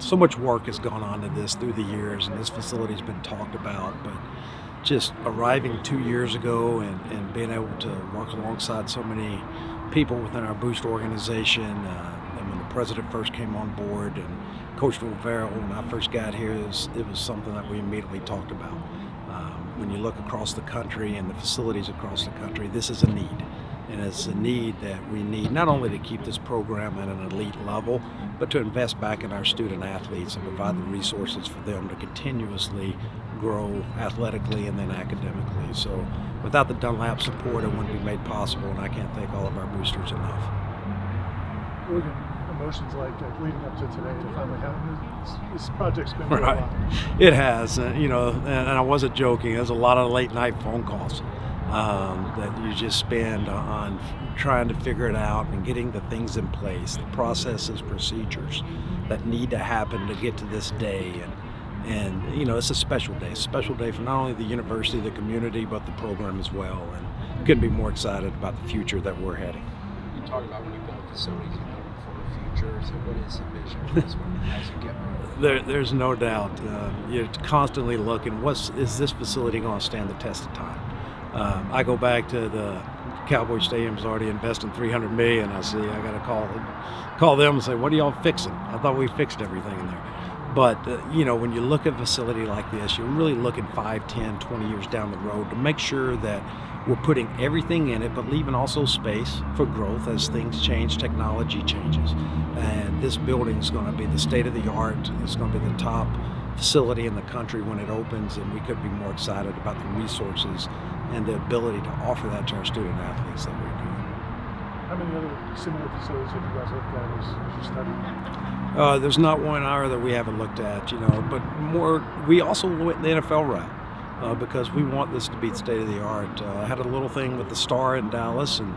So much work has gone on to this through the years, and this facility's been talked about, but just arriving 2 years ago and being able to work alongside so many people within our boost organization, and when the president first came on board and Coach Rivera, when I first got here, it was something that we immediately talked about. When you look across the country and the facilities across the country, this is a need. And it's a need that we need not only to keep this program at an elite level, but to invest back in our student athletes and provide the resources for them to continuously grow athletically and then academically. So without the Dunlap support, it wouldn't be made possible, and I can't thank all of our boosters enough. What are emotions like leading up to today to finally having this project's been for a Right. while? It has, and I wasn't joking. There's a lot of late night phone calls that you just spend on trying to figure it out and getting the things in place, the processes, procedures that need to happen to get to this day. And it's a special day for not only the university, the community, but the program as well. And couldn't be more excited about the future that we're heading. You talk about when you build facilities, you build for the future. So what is the vision for this one as you get ready? There's no doubt. You're constantly looking, is this facility going to stand the test of time? I go back to the Cowboy Stadium's already investing $300 million. I got to call them and say, what are y'all fixing? I thought we fixed everything in there. But, when you look at a facility like this, you're really looking 5, 10, 20 years down the road to make sure that we're putting everything in it, but leaving also space for growth as things change, technology changes. And this building is going to be the state of the art. It's going to be the top facility in the country when it opens, and we couldn't be more excited about the resources and the ability to offer that to our student athletes that we're doing. How many other similar facilities have you guys looked at as you studied? There's not one hour that we haven't looked at, but more. We also went the NFL route because we want this to be state of the art. I had a little thing with the Star in Dallas, and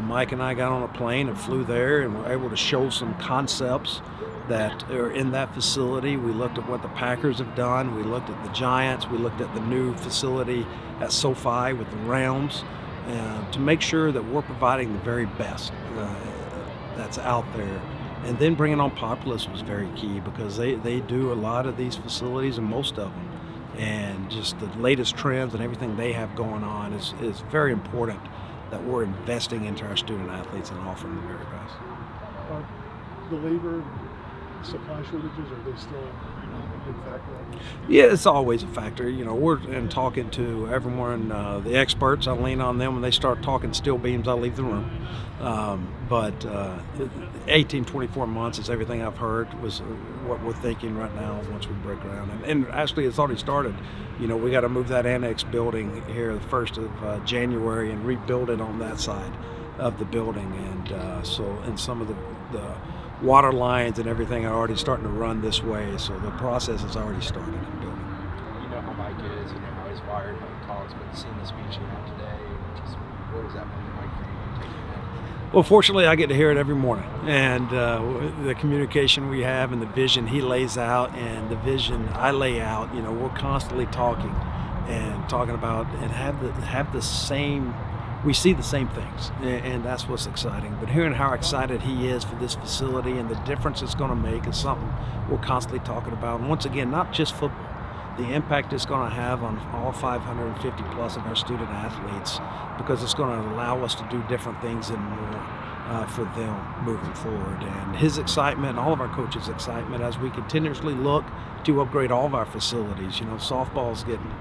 Mike and I got on a plane and flew there, and were able to show some concepts that are in that facility. We looked at what the Packers have done. We looked at the Giants. We looked at the new facility at SoFi with the Rams, to make sure that we're providing the very best that's out there. And then bringing on Populous was very key because they do a lot of these facilities, and most of them. And just the latest trends and everything they have going on is very important that we're investing into our student athletes and offering the very best. The labor supply shortages, are they still a big factor? Yeah, it's always a factor. We're talking to everyone, the experts. I lean on them when they start talking steel beams. I leave the room. But 18, 24 months is everything I've heard was what we're thinking right now once we break ground. And actually, it's already started. We got to move that annex building here the 1st of January and rebuild it on that side of the building. And some of the water lines and everything are already starting to run this way, so the process has already started in building. You know how Mike is, you know how he's wired, how he talks, but seeing the speech you had today, what was that moment like for you taking it? Well, fortunately, I get to hear it every morning, and the communication we have and the vision he lays out and the vision I lay out, we're constantly talking about and have the same. We see the same things, and that's what's exciting. But hearing how excited he is for this facility and the difference it's going to make is something we're constantly talking about. And once again, not just football, the impact it's going to have on all 550 plus of our student athletes, because it's going to allow us to do different things and more for them moving forward. And his excitement, all of our coaches' excitement as we continuously look to upgrade all of our facilities. Softball's getting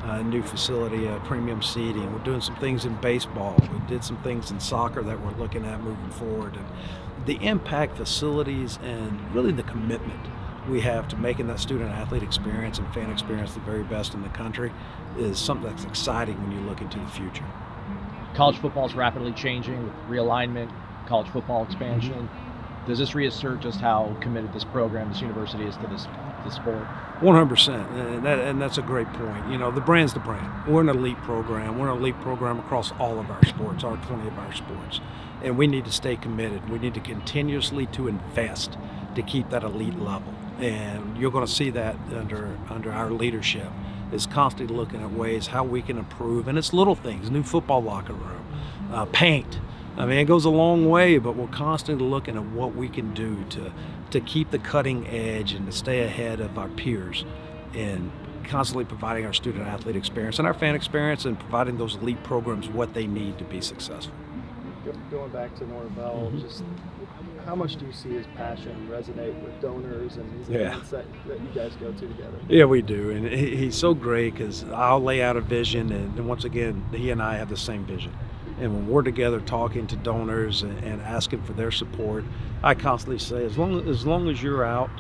a new facility, premium seating. We're doing some things in baseball. We did some things in soccer that we're looking at moving forward. And the impact facilities and really the commitment we have to making that student athlete experience and fan experience the very best in the country is something that's exciting when you look into the future. College football is rapidly changing with realignment, college football expansion. Mm-hmm. Does this reassert just how committed this program, this university is to this sport? 100%, and that's a great point. The brand's the brand. We're an elite program. We're an elite program across all of our sports, all 20 of our sports. And we need to stay committed. We need to continuously to invest to keep that elite level. And you're going to see that under our leadership is constantly looking at ways how we can improve. And it's little things, new football locker room, paint, I mean, it goes a long way, but we're constantly looking at what we can do to keep the cutting edge and to stay ahead of our peers, and constantly providing our student athlete experience and our fan experience, and providing those elite programs what they need to be successful. Going back to Norvell, just how much do you see his passion resonate with donors and these events that you guys go to together? Yeah, we do, and he's so great because I'll lay out a vision, and once again, he and I have the same vision. And when we're together talking to donors and asking for their support, I constantly say, as long as you're out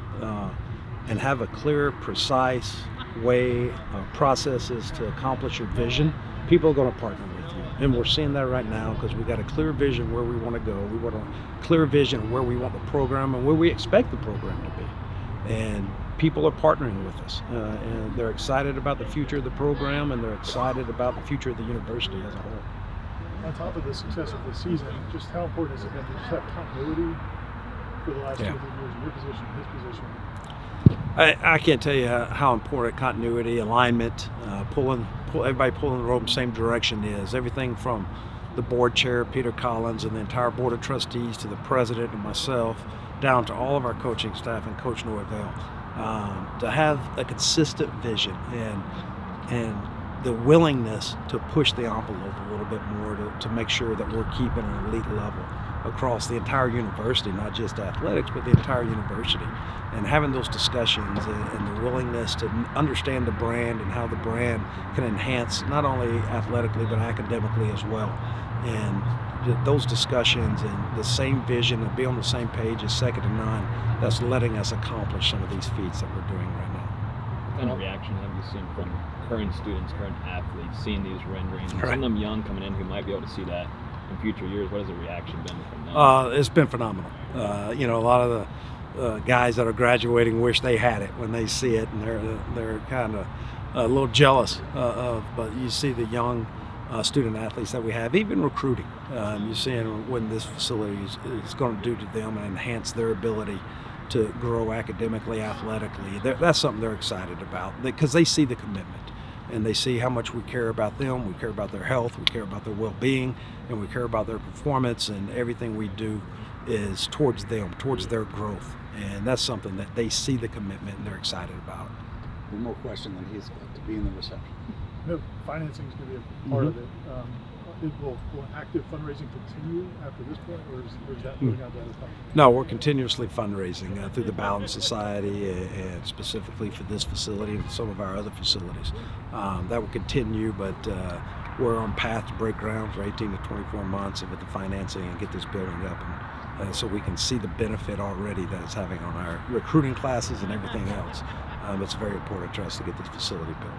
and have a clear, precise way, processes to accomplish your vision, people are going to partner with you. And we're seeing that right now because we've got a clear vision where we want to go. We want a clear vision of where we want the program and where we expect the program to be. And people are partnering with us, and they're excited about the future of the program, and they're excited about the future of the university as a whole. On top of the success of the season, just how important has it been to just have continuity for the last 2 or 3 years, your position, his position? I can't tell you how important continuity, alignment, everybody pulling the rope in the same direction is. Everything from the board chair, Peter Collins, and the entire board of trustees to the president and myself, down to all of our coaching staff and Coach Norvell, to have a consistent vision and the willingness to push the envelope a little bit more to make sure that we're keeping an elite level across the entire university, not just athletics, but the entire university. And having those discussions and the willingness to understand the brand and how the brand can enhance not only athletically but academically as well. And those discussions and the same vision and be on the same page is second to none. That's letting us accomplish some of these feats that we're doing right now. What kind of reaction have you seen from current students, current athletes, seeing these renderings? Right. Some of them young coming in who might be able to see that in future years. What has the reaction been from them? It's been phenomenal. A lot of the guys that are graduating wish they had it when they see it, and they're kind of a little jealous but you see the young student athletes that we have, even recruiting. You're seeing what this facility is going to do to them and enhance their ability to grow academically, athletically. That's something they're excited about because they see the commitment. And they see how much we care about them, we care about their health, we care about their well-being, and we care about their performance, and everything we do is towards them, towards their growth. And that's something that they see the commitment and they're excited about. One more question, then he's got to be in the reception. No, financing is going to be a part of it. Will active fundraising continue after this point, or is that moving on to other stuff? No, we're continuously fundraising through the Balance Society and specifically for this facility and some of our other facilities. That will continue, but we're on path to break ground for 18 to 24 months with the financing and get this building up. And so we can see the benefit already that it's having on our recruiting classes and everything else. It's very important to us to get this facility built.